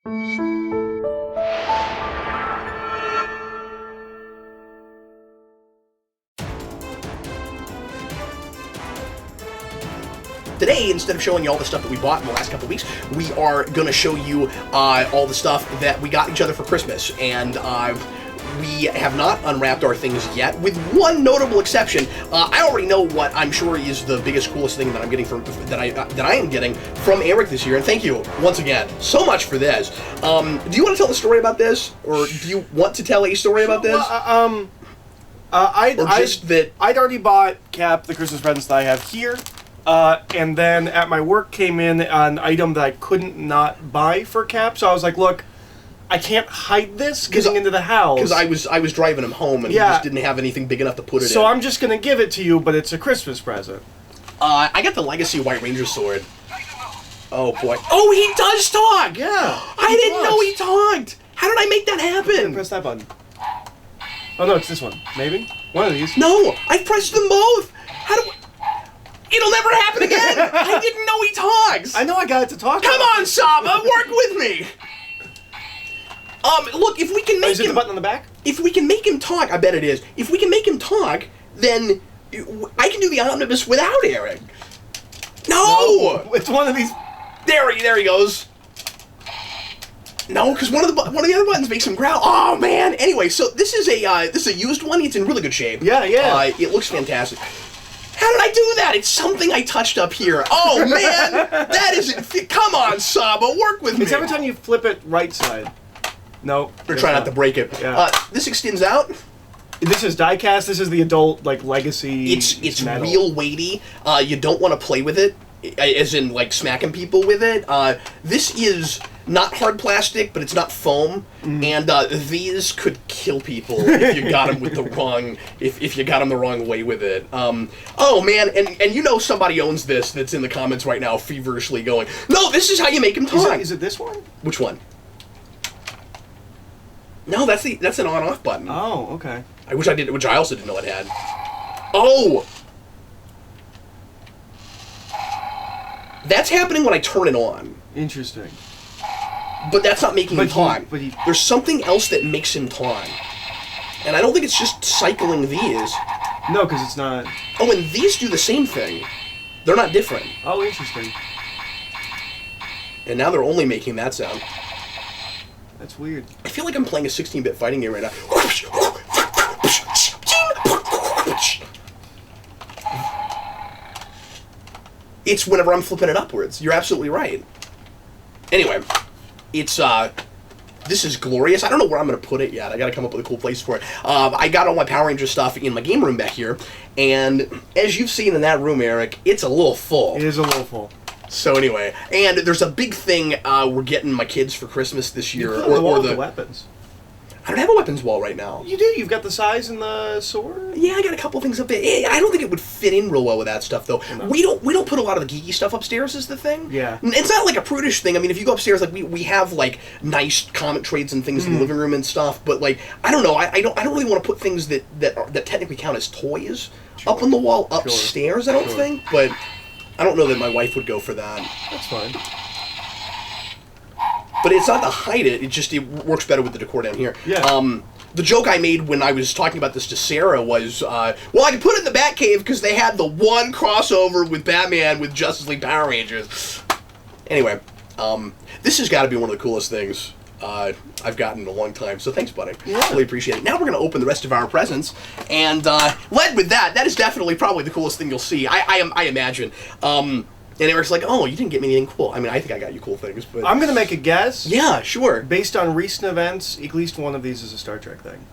Today, instead of showing you all the stuff that we bought in the last couple of weeks, we are going to show you all the stuff that we got each other for Christmas. And we have not unwrapped our things yet, with one notable exception. I already know what I'm sure is the biggest, coolest thing that I'm getting from that I am getting from Eric this year. And thank you once again so much for this. Do you want to tell the story about this, or do you want to tell a story about this? I'd already bought Cap the Christmas presents that I have here. And then at my work came in an item that I couldn't not buy for Cap, so I was like, look, I can't hide this getting into the house. Because I was driving him home and he just didn't have anything big enough to put it in. So I'm just going to give it to you, but it's a Christmas present. I got the Legacy White Ranger sword. Oh, boy. Oh, he does talk! Yeah. I didn't know he talked! How did I make that happen? Press that button. Oh, no, it's this one. Maybe? One of these. No! I pressed them both! How do... It'll never happen again! I didn't know he talks! I know I got it to talk. Come on, Saba! Work with me! Look, if we can make him... Is it the button on the back? If we can make him talk, I bet it is. If we can make him talk, then I can do the Omnibus without Eric. No! It's one of these... There he goes. No, because one of the other buttons makes him growl. Oh, man! Anyway, so this is a used one. It's in really good shape. Yeah. It looks fantastic. How did I do that? It's something I touched up here. Oh, man! That isn't... Come on, Saba, work with me. It's every time you flip it right side. No. We're trying not to break it. Yeah. This extends out. This is die-cast. This is the adult, Legacy. It's metal. real weighty. You don't want to play with it, as in, smacking people with it. This is not hard plastic, but it's not foam. And these could kill people if you got them with the wrong... If you got them the wrong way with it. Oh, man, and you know somebody owns this that's in the comments right now feverishly going, no, this is how you make him talk. Is it this one? Which one? No, that's an on-off button. Oh, okay. Which I also didn't know it had. Oh! That's happening when I turn it on. Interesting. But that's not making him talk. But there's something else that makes him talk. And I don't think it's just cycling these. No, because it's not... Oh, and these do the same thing. They're not different. Oh, interesting. And now they're only making that sound. That's weird. I feel like I'm playing a 16-bit fighting game right now. It's whenever I'm flipping it upwards. You're absolutely right. Anyway, it's, this is glorious. I don't know where I'm going to put it yet. I got to come up with a cool place for it. I got all my Power Ranger stuff in my game room back here, and as you've seen in that room, Eric, it's a little full. It is a little full. So anyway, and there's a big thing we're getting my kids for Christmas this year. You put on the wall with the weapons. I don't have a weapons wall right now. You do. You've got the size and the sword. Yeah, I got a couple things up there. I don't think it would fit in real well with that stuff, though. No. We don't put a lot of the geeky stuff upstairs. Is the thing. Yeah. It's not like a prudish thing. I mean, if you go upstairs, we have nice comic trades and things in the living room and stuff. But I don't know. I don't really want to put things that technically count as toys up on the wall upstairs. I don't think, but I don't know that my wife would go for that. That's fine. But it's not to hide it. It works better with the decor down here. Yeah. The joke I made when I was talking about this to Sarah was, well, I could put it in the Batcave because they had the one crossover with Batman with Justice League Power Rangers. Anyway, this has got to be one of the coolest things I've gotten in a long time. So thanks, buddy. Yeah. Really appreciate it. Now we're going to open the rest of our presents. And led with that is definitely probably the coolest thing you'll see. I imagine. And Eric's like, oh, you didn't get me anything cool. I mean, I think I got you cool things, but... I'm going to make a guess. Yeah, sure. Based on recent events, at least one of these is a Star Trek thing.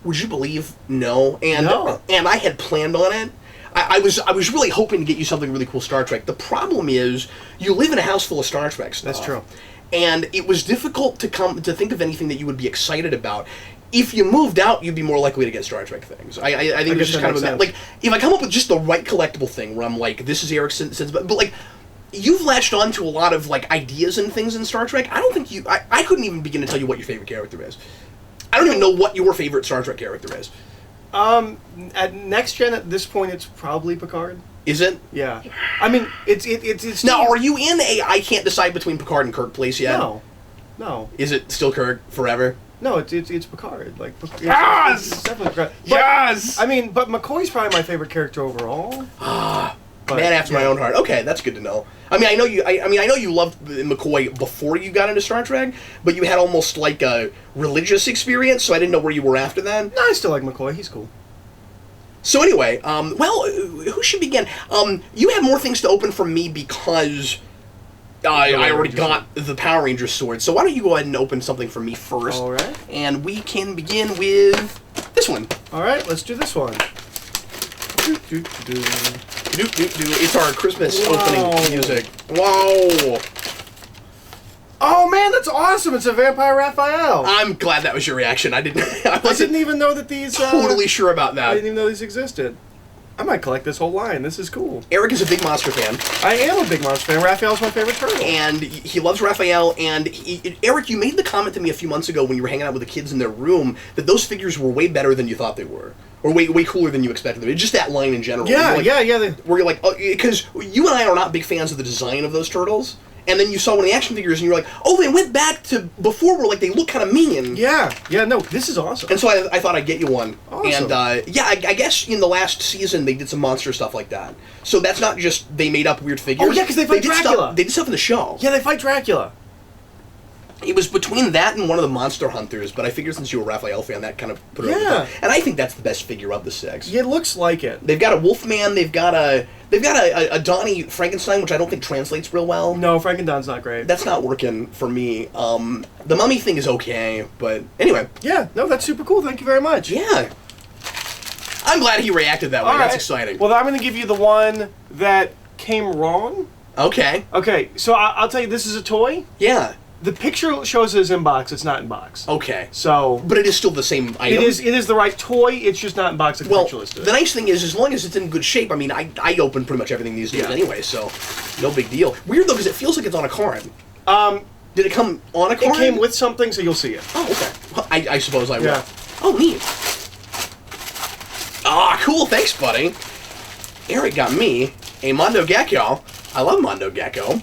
Would you believe no? And no. And I had planned on it. I was really hoping to get you something really cool Star Trek. The problem is, you live in a house full of Star Trek stuff. That's true. And it was difficult to think of anything that you would be excited about. If you moved out, you'd be more likely to get Star Trek things. I think it's just kind of if I come up with just the right collectible thing where I'm like, this is Eric's sense, but you've latched on to a lot of ideas and things in Star Trek. I don't think I couldn't even begin to tell you what your favorite character is. I don't even know what your favorite Star Trek character is. At Next Gen at this point, it's probably Picard. Is it? Yeah. I mean, it's now. Are you in a I can't decide between Picard and Kirk place yet? No. No. Is it still Kirk forever? No, it's Picard. Like, yes! It's definitely Picard. But, yes! I mean, but McCoy's probably my favorite character overall. Man after my own heart. Okay, that's good to know. I mean, I know you loved McCoy before you got into Star Trek, but you had almost like a religious experience, so I didn't know where you were after that. No, I still like McCoy. He's cool. So anyway, well, who should begin? You have more things to open from me because I already got the Power Ranger sword. So why don't you go ahead and open something for me first? All right. And we can begin with this one. All right, let's do this one. It's our Christmas opening music. Wow. Oh man, that's awesome! It's a Vampire Raphael. I'm glad that was your reaction. I didn't even know that these. Totally sure about that. I didn't even know these existed. I might collect this whole line. This is cool. Eric is a big monster fan. I am a big monster fan. Raphael's my favorite turtle. And he loves Raphael. And Eric, you made the comment to me a few months ago when you were hanging out with the kids in their room that those figures were way better than you thought they were. Or way cooler than you expected them. It's just that line in general. Yeah. Where you're like, because you and I are not big fans of the design of those turtles. And then you saw one of the action figures, and you're like, oh, they went back to before where, like, they look kind of mean. Yeah, no, this is awesome. And so I thought I'd get you one. Awesome. And, I guess in the last season, they did some monster stuff like that. So that's not just they made up weird figures. Oh, yeah, because they fight Dracula. They did stuff in the show. Yeah, they fight Dracula. It was between that and one of the Monster Hunters, but I figured since you were a Raphael fan, that kind of put it over the top. And I think that's the best figure of the six. Yeah, it looks like it. They've got a Wolfman, they've got a Donnie Frankenstein, which I don't think translates real well. No, Frankenstein's not great. That's not working for me. The Mummy thing is okay, but anyway. Yeah, no, that's super cool. Thank you very much. Yeah. I'm glad he reacted that way. All That's right. exciting. Well, I'm going to give you the one that came wrong. Okay. Okay, so I'll tell you, this is a toy. Yeah. The picture shows it as in box. It's not in box. Okay. So, but it is still the same item. It is the right toy. It's just not in box. Like well, the picture listed. The nice thing is, as long as it's in good shape. I mean, I open pretty much everything these days anyway, so no big deal. Weird though, because it feels like it's on a card. Did it come on a card? It came with something, so you'll see it. Oh, okay. Well, I suppose I will. Yeah. Oh, neat. Ah, cool. Thanks, buddy. Eric got me a Mondo Gecko. I love Mondo Gecko.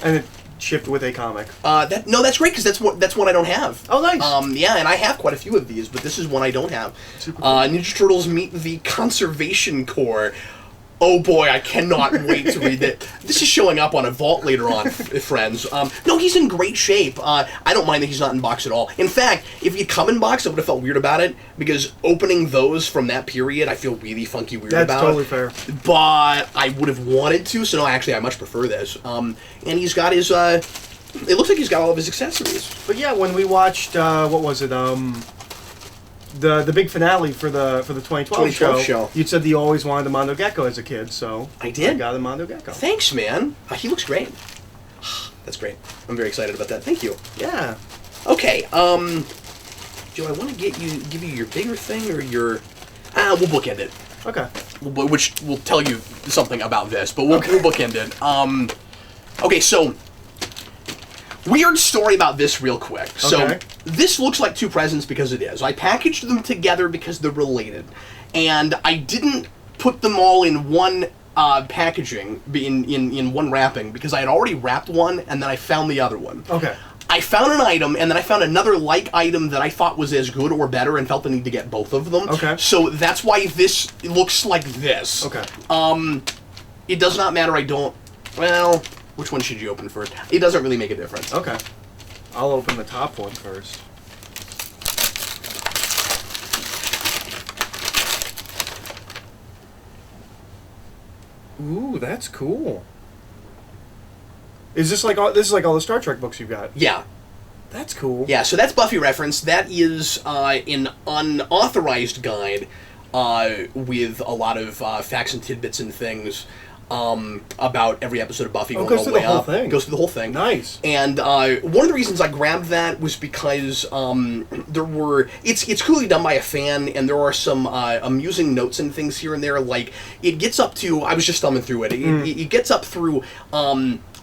And it shipped with a comic. That's great because that's one I don't have. Oh, nice. Yeah, and I have quite a few of these, but this is one I don't have. Super cool. Ninja Turtles meet the Conservation Corps. Oh boy, I cannot wait to read it. This is showing up on a vault later on, friends. No, he's in great shape. I don't mind that he's not in box at all. In fact, if he'd come in box, I would have felt weird about it, because opening those from that period, I feel really funky weird about. That's totally fair. But I would have wanted to, so no, actually, I much prefer this. And he's got his, it looks like he's got all of his accessories. But yeah, when we watched, what was it, the big finale for the 2012 show, you said that you always wanted a Mondo Gecko as a kid, so I did. I got a Mondo Gecko. Thanks, man. He looks great. That's great. I'm very excited about that. Thank you. Yeah. Okay. Do I want to give you your bigger thing or your? We'll bookend it. Okay. Which will tell you something about this, but we'll bookend it. Okay, so. Weird story about this real quick. So, this looks like two presents because it is. I packaged them together because they're related. And I didn't put them all in one packaging, in one wrapping, because I had already wrapped one, and then I found the other one. Okay. I found an item, and then I found another like item that I thought was as good or better, and felt the need to get both of them. Okay. So that's why this looks like this. Okay. It does not matter, well... Which one should you open first? It doesn't really make a difference. Okay. I'll open the top one first. Ooh, that's cool. Is this like all the Star Trek books you've got? Yeah. That's cool. Yeah, so that's Buffy Reference. That is an unauthorized guide with a lot of facts and tidbits and things. About every episode of Buffy going all the way up. Goes through the whole thing. Nice. And one of the reasons I grabbed that was because it's clearly done by a fan, and there are some amusing notes and things here and there. Like, it gets up to, I was just thumbing through it. It gets up through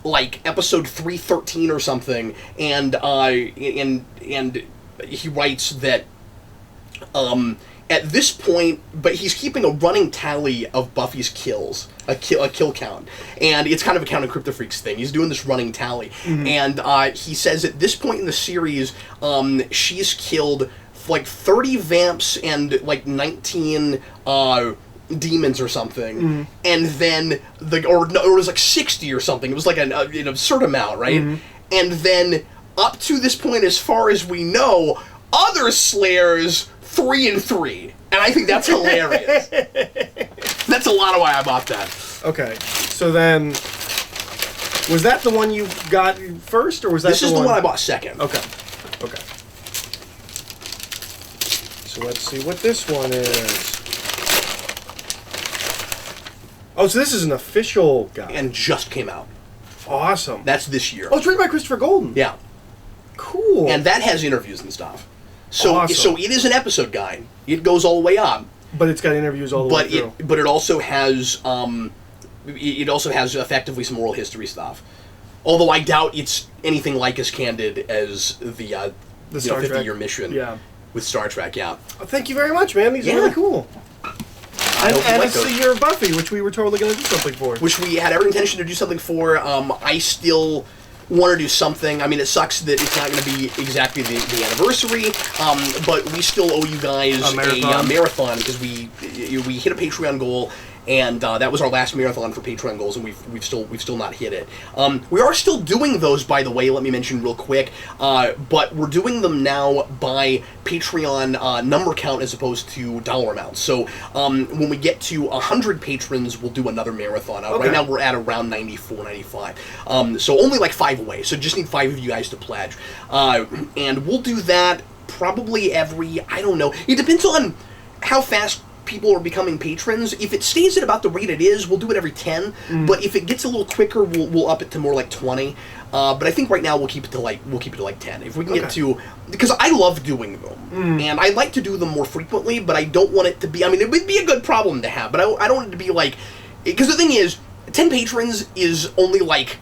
like episode 313 or something, and he writes that at this point, but he's keeping a running tally of Buffy's kills, a kill count, and it's kind of a Count of Crypto Freaks thing. He's doing this running tally, and he says at this point in the series, she's killed like 30 vamps and like 19 demons or something, and then or it was like 60 or something. It was like an absurd amount, right? And then up to this point, as far as we know, other Slayers 3 and 3, and I think that's hilarious. That's a lot of why I bought that. Okay, so then was that the one you got first, or was that this is the one I bought second? Okay. So let's see what this one is. Oh, so this is an official guide. And just came out. Awesome. That's this year. Oh, it's written by Christopher Golden. Yeah. Cool. And that has interviews and stuff. So, awesome. So it is an episode guide. It goes all the way up. But it's got interviews all the way through. But it also has effectively some oral history stuff. Although I doubt it's anything like as candid as the 50-year mission with Star Trek. Yeah. Oh, thank you very much, man. These are really cool. And it's the year of Buffy, which we were totally going to do something for. Which we had every intention to do something for. I still want to do something. I mean, it sucks that it's not going to be exactly the anniversary, but we still owe you guys a marathon because we hit a Patreon goal. And that was our last marathon for Patreon goals, and we've still not hit it. We are still doing those, by the way. Let me mention real quick. But we're doing them now by Patreon number count as opposed to dollar amount. So when we get to 100 patrons, we'll do another marathon. Right now we're at around 94, 95. So only like 5 away. So just need 5 of you guys to pledge, and we'll do that probably every. I don't know. It depends on how fast people are becoming patrons. If it stays at about the rate it is, we'll do it every 10. But if it gets a little quicker, we'll up it to more like 20. But I think right now we'll keep it to like 10. If we can get to, because I love doing them, and I like to do them more frequently. But I don't want it to be. I mean, it would be a good problem to have, but I don't want it to be like, because the thing is, 10 patrons is only like,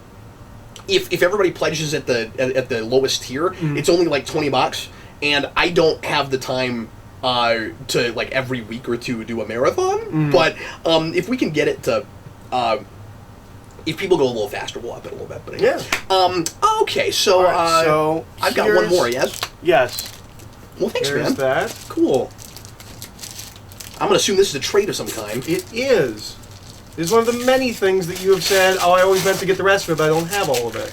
if everybody pledges at the lowest tier, it's only like $20, and I don't have the time to like every week or two do a marathon. But if we can get it to, if people go a little faster, we'll up it a little bit. But anyway. Okay, so so I've got one more. Yes. Well, thanks, man. That. Cool. I'm gonna assume this is a trade of some kind. It is. It's one of the many things that you have said. Oh, I always meant to get the rest of it, but I don't have all of it.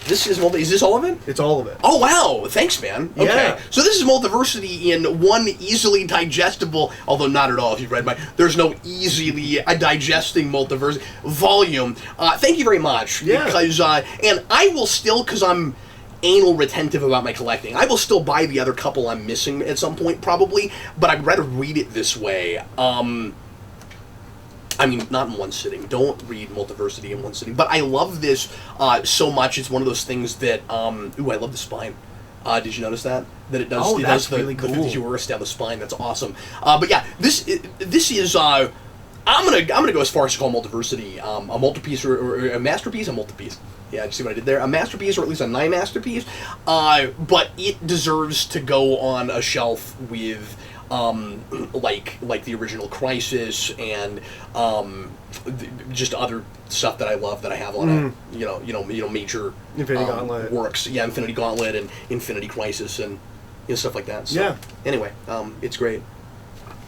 Is this all of it? It's all of it. Oh, wow. Thanks, man. Okay. Yeah. So this is Multiversity in one easily digestible, although not at all if you've read my, there's no easily digesting Multiversity volume. Thank you very much. Yeah. Because, and I will still, because I'm anal retentive about my collecting, I will still buy the other couple I'm missing at some point, probably, but I'd rather read it this way. I mean, not in one sitting. Don't read Multiversity in one sitting. But I love this so much. It's one of those things that... ooh, I love the spine. Did you notice that? That it does, that's really cool. The 50 Eurus down the spine. That's awesome. But yeah, this is... I'm gonna go as far as to call Multiversity a multipiece or a masterpiece. A multipiece. Yeah, did you see what I did there? A masterpiece, or at least a 9 masterpiece. But it deserves to go on a shelf with... like the original Crisis and just other stuff that I love that I have on a major Infinity Gauntlet works. Yeah, Infinity Gauntlet and Infinity Crisis and stuff like that. So, yeah. Anyway, it's great.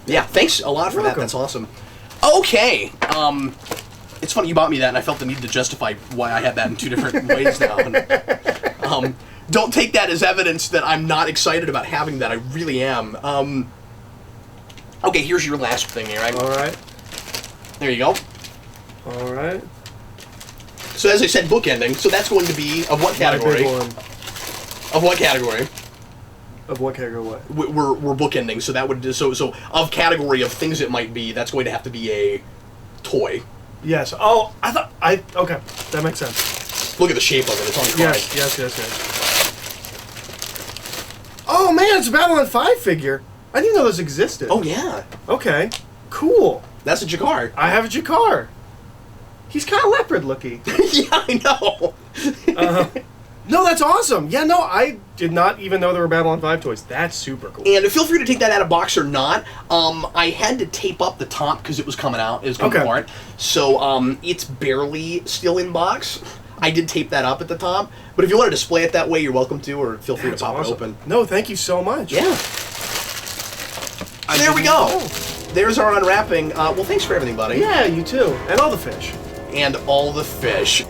Yeah, thanks a lot for that. That's awesome. Okay. It's funny you bought me that, and I felt the need to justify why I had that in 2 different ways now. And, don't take that as evidence that I'm not excited about having that. I really am. Okay, here's your last thing here. All right. There you go. All right. So as I said, bookending. So that's going to be of what category? My big one. Of what category? Of what category? What? We're bookending. So that would so of category of things it might be. That's going to have to be a toy. Yes. Oh, okay. That makes sense. Look at the shape of it. It's on the card. Yes. Oh man, it's a Babylon 5 figure. I didn't know those existed. Oh, yeah. Okay. Cool. That's a Jakar. I have a Jakar. He's kind of leopard looking. Yeah, I know. No, that's awesome. Yeah, no, I did not even know there were Babylon 5 toys. That's super cool. And feel free to take that out of box or not. I had to tape up the top because it was coming out. It was coming apart. So it's barely still in box. I did tape that up at the top. But if you want to display it that way, you're welcome to, or feel free to pop it open. No, thank you so much. Yeah. There we go. There's our unwrapping. Well, thanks for everything, buddy. Yeah, you too. And all the fish. And all the fish.